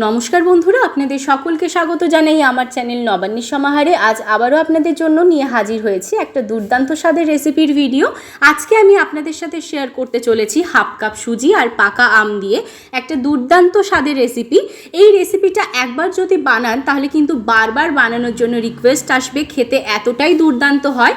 নমস্কার বন্ধুরা, আপনাদের সকলকে স্বাগত জানাই আমার চ্যানেল নবান্নের সমাহারে। আজ আবারও আপনাদের জন্য নিয়ে হাজির হয়েছি একটা দুর্দান্ত স্বাদের রেসিপির ভিডিও। আজকে আমি আপনাদের সাথে শেয়ার করতে চলেছি হাফ কাপ সুজি আর পাকা আম দিয়ে একটা দুর্দান্ত স্বাদের রেসিপি। এই রেসিপিটা একবার যদি বানান তাহলে কিন্তু বারবার বানানোর জন্য রিকোয়েস্ট আসবে, খেতে এতটাই দুর্দান্ত হয়।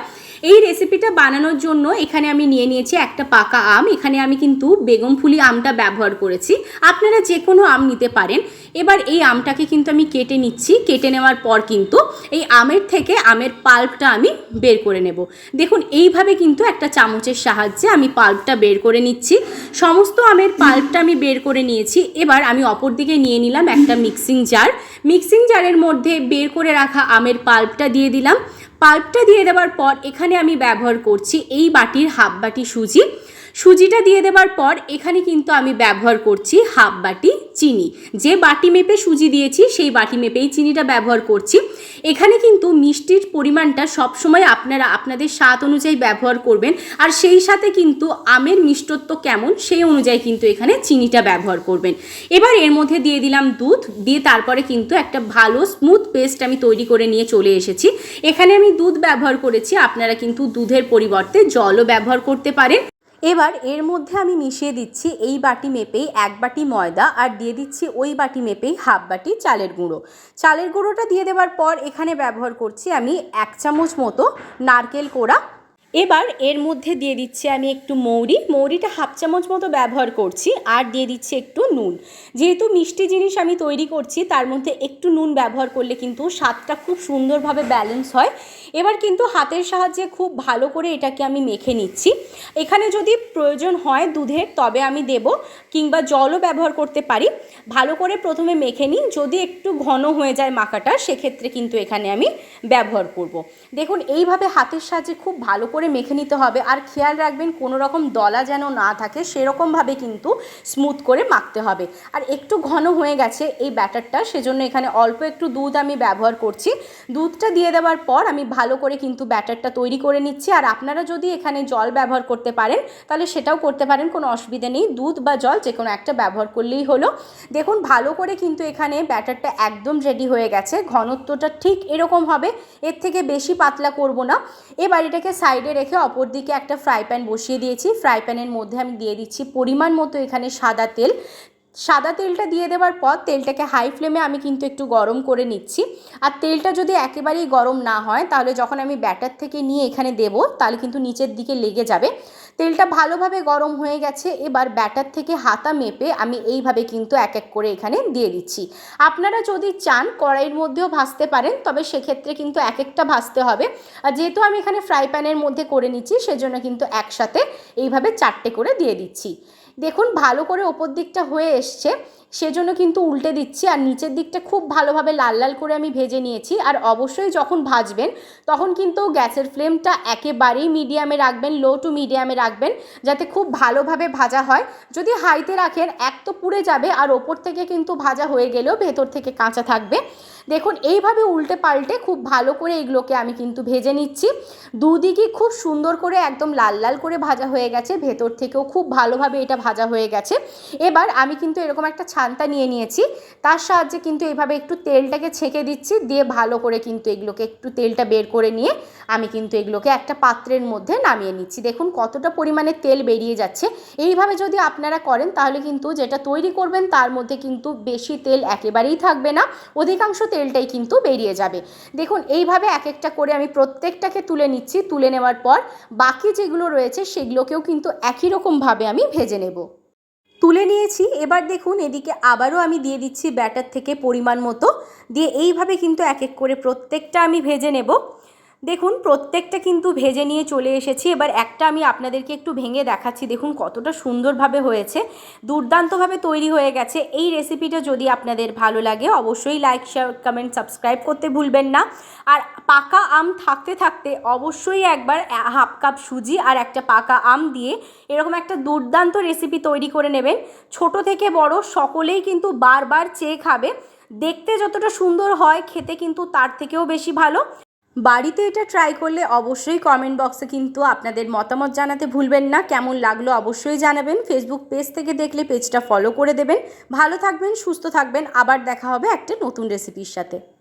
এই রেসিপিটা বানানোর জন্য এখানে আমি নিয়ে নিয়েছি একটা পাকা আম। এখানে আমি কিন্তু বেগমফুলি আমটা ব্যবহার করেছি, আপনারা যে কোনো আম নিতে পারেন। এবার এই আমটাকে কিন্তু আমি কেটে নিচ্ছি। কেটে নেওয়ার পর কিন্তু এই আমের থেকে আমের পাল্পটা আমি বের করে নেব। দেখুন এইভাবে কিন্তু একটা চামচের সাহায্যে আমি পাল্পটা বের করে নিচ্ছি। সমস্ত আমের পাল্পটা আমি বের করে নিয়েছি। এবার আমি অপর দিকে নিয়ে নিলাম একটা মিক্সিং জার। মিক্সিং জারের মধ্যে বের করে রাখা আমের পাল্পটা দিয়ে দিলাম। পাল্পটা দিয়ে দেওয়ার পর এখানে আমি ব্যবহার করছি এই বাটির হাফ বাটি সুজি। সুজিটা দিয়ে দেওয়ার পর এখানে কিন্তু আমি ব্যবহার করছি হাফ বাটি চিনি। যে বাটি মেপে সুজি দিয়েছি সেই বাটি মেপেই চিনিটা ব্যবহার করছি। এখানে কিন্তু মিষ্টির পরিমাণটা সবসময় আপনারা আপনাদের স্বাদ অনুযায়ী ব্যবহার করবেন, আর সেই সাথে কিন্তু আমের মিষ্টত্ব কেমন সেই অনুযায়ী কিন্তু এখানে চিনিটা ব্যবহার করবেন। এবার এর মধ্যে দিয়ে দিলাম দুধ, দিয়ে তারপরে কিন্তু একটা ভালো স্মুথ পেস্ট আমি তৈরি করে নিয়ে চলে এসেছি। এখানে আমি দুধ ব্যবহার করেছি, আপনারা কিন্তু দুধের পরিবর্তে জলও ব্যবহার করতে পারেন। এবার এর মধ্যে আমি মিশিয়ে দিচ্ছি এই বাটি মেপেই এক বাটি ময়দা, আর দিয়ে দিচ্ছি ওই বাটি মেপেই হাফ বাটি চালের গুঁড়ো। চালের গুঁড়োটা দিয়ে দেওয়ার পর এখানে ব্যবহার করছি আমি 1 চামচ মতো নারকেল কোড়া। এবার এর মধ্যে দিয়ে দিচ্ছি আমি একটু মৌরিটা হাফ চামচ মতো ব্যবহার করছি, আর দিয়ে দিচ্ছি একটু নুন। যেহেতু মিষ্টি জিনিস আমি তৈরি করছি তার মধ্যে একটু নুন ব্যবহার করলে কিন্তু স্বাদটা খুব সুন্দরভাবে ব্যালেন্স হয়। এবার কিন্তু হাতের সাহায্যে খুব ভালো করে এটাকে আমি মেখে নিচ্ছি। এখানে যদি প্রয়োজন হয় দুধের তবে আমি দেব, কিংবা জলও ব্যবহার করতে পারি। ভালো করে প্রথমে মেখে নিই, যদি একটু ঘন হয়ে যায় মাখাটা সেক্ষেত্রে কিন্তু এখানে আমি ব্যবহার করব। দেখুন এইভাবে হাতের সাহায্যে খুব ভালো করে মেখে নিতে হবে, আর খেয়াল রাখবেন কোনো রকম দলা যেন না থাকে, সেরকমভাবে কিন্তু স্মুথ করে মাখতে হবে। আর একটু ঘন হয়ে গেছে এই ব্যাটারটা, সেজন্য এখানে অল্প একটু দুধ আমি ব্যবহার করছি। দুধটা দিয়ে দেওয়ার পর আমি ভালো করে কিন্তু ব্যাটারটা তৈরি করে নিচ্ছি। আর আপনারা যদি এখানে জল ব্যবহার করতে পারেন তাহলে সেটাও করতে পারেন, কোনো অসুবিধা নেই। দুধ বা জল যে কোনো একটা ব্যবহার করলেই হলো। দেখুন ভালো করে কিন্তু এখানে ব্যাটারটা একদম রেডি হয়ে গেছে। ঘনত্বটা ঠিক এরকম হবে, এর থেকে বেশি পাতলা করব না। এবার এটাকে সাইডে রেখে অপর দিকে একটা ফ্রাই প্যান বসিয়ে দিয়েছি। ফ্রাই প্যানের মধ্যে আমি দিয়ে দিচ্ছি পরিমাণ মতো এখানে সাদা তেল। সাদা তেলটা দিয়ে দেওয়ার পর তেলটাকে হাই ফ্লেমে আমি কিন্তু একটু গরম করে নিচ্ছি। আর তেলটা যদি একেবারেই গরম না হয় তাহলে যখন আমি ব্যাটার থেকে নিয়ে এখানে দেব তাহলে কিন্তু নিচের দিকে লেগে যাবে। তেলটা ভালোভাবে গরম হয়ে গেছে। এবার ব্যাটার থেকে হাতা মেপে আমি এইভাবে কিন্তু এক এক করে এখানে দিয়ে দিচ্ছি। আপনারা যদি চান কড়াইয়ের মধ্যেও ভাজতে পারেন, তবে সেক্ষেত্রে কিন্তু এক একটা ভাজতে হবে। আর যেহেতু আমি এখানে ফ্রাই প্যানের মধ্যে করে নিচ্ছি সেজন্য কিন্তু একসাথে এইভাবে 4টে করে দিয়ে দিচ্ছি। দেখুন ভালো করে ওপর দিকটা হয়ে এসছে, সেজন্য কিন্তু উল্টে দিচ্ছি। আর নিচের দিকটা খুব ভালোভাবে লাল লাল করে আমি ভেজে নিয়েছি। আর অবশ্যই যখন ভাজবেন তখন কিন্তু গ্যাসের ফ্লেমটা একেবারেই মিডিয়ামে রাখবেন, লো টু মিডিয়ামে রাখবেন, যাতে খুব ভালোভাবে ভাজা হয়। যদি হাইতে রাখেন এক তো পুড়ে যাবে, আর ওপর থেকে কিন্তু ভাজা হয়ে গেলেও ভেতর থেকে কাঁচা থাকবে। দেখুন এইভাবে উল্টে পাল্টে খুব ভালো করে এগুলোকে আমি কিন্তু ভেজে নিচ্ছি। দুদিকই খুব সুন্দর করে একদম লাল লাল করে ভাজা হয়ে গেছে, ভেতর থেকেও খুব ভালোভাবে এটা ভাজা হয়ে গেছে। এবার আমি কিন্তু এরকম একটা ছান্তা নিয়ে নিয়েছি, তার সাহায্যে কিন্তু এইভাবে একটু তেলটাকে ছেঁকে দিচ্ছি, দিয়ে ভালো করে কিন্তু এগুলোকে একটু তেলটা বের করে নিয়ে আমি কিন্তু এগুলোকে একটা পাত্রের মধ্যে নামিয়ে নিচ্ছি। দেখুন কতটা পরিমাণে তেল বেরিয়ে যাচ্ছে। এইভাবে যদি আপনারা করেন তাহলে কিন্তু যেটা তৈরি করবেন তার মধ্যে কিন্তু বেশি তেল একেবারেই থাকবে না, অধিকাংশ তেলটাই কিন্তু বেরিয়ে যাবে। দেখুন এইভাবে এক একটা করে আমি প্রত্যেকটাকে তুলে নিচ্ছি। তুলে নেওয়ার পর বাকি যেগুলো রয়েছে সেগুলোকেও কিন্তু একই রকমভাবে আমি ভেজে নেব। তুলে নিয়েছি। এবার দেখুন এদিকে আবারও আমি দিয়ে দিচ্ছি ব্যাটার থেকে পরিমাণ মতো, দিয়ে এইভাবে কিন্তু এক এক করে প্রত্যেকটা আমি ভেজে নেব। দেখুন প্রত্যেকটা কিন্তু ভেজে নিয়ে চলে এসেছি। এবার একটা আমি আপনাদেরকে একটু ভেঙে দেখাচ্ছি। দেখুন কতটা সুন্দরভাবে হয়েছে, দুর্দান্তভাবে তৈরি হয়ে গেছে। এই রেসিপিটা যদি আপনাদের ভালো লাগে অবশ্যই লাইক, শেয়ার, কমেন্ট, সাবস্ক্রাইব করতে ভুলবেন না। আর পাকা আম থাকতে থাকতে অবশ্যই একবার হাফ কাপ সুজি আর একটা পাকা আম দিয়ে এরকম একটা দুর্দান্ত রেসিপি তৈরি করে নেবেন। ছোট থেকে বড় সকলেই কিন্তু বারবার চেয়ে খাবে। দেখতে যতটা সুন্দর হয় খেতে কিন্তু তার থেকেও বেশি ভালো। বাড়িতে এটা ট্রাই করলে অবশ্যই কমেন্ট বক্সে কিন্তু আপনাদের মতামত জানাতে ভুলবেন না। কেমন লাগলো অবশ্যই জানাবেন। ফেসবুক পেজ থেকে দেখলে পেজটা ফলো করে দেবেন। ভালো থাকবেন, সুস্থ থাকবেন। আবার দেখা হবে একটা নতুন রেসিপির সাথে।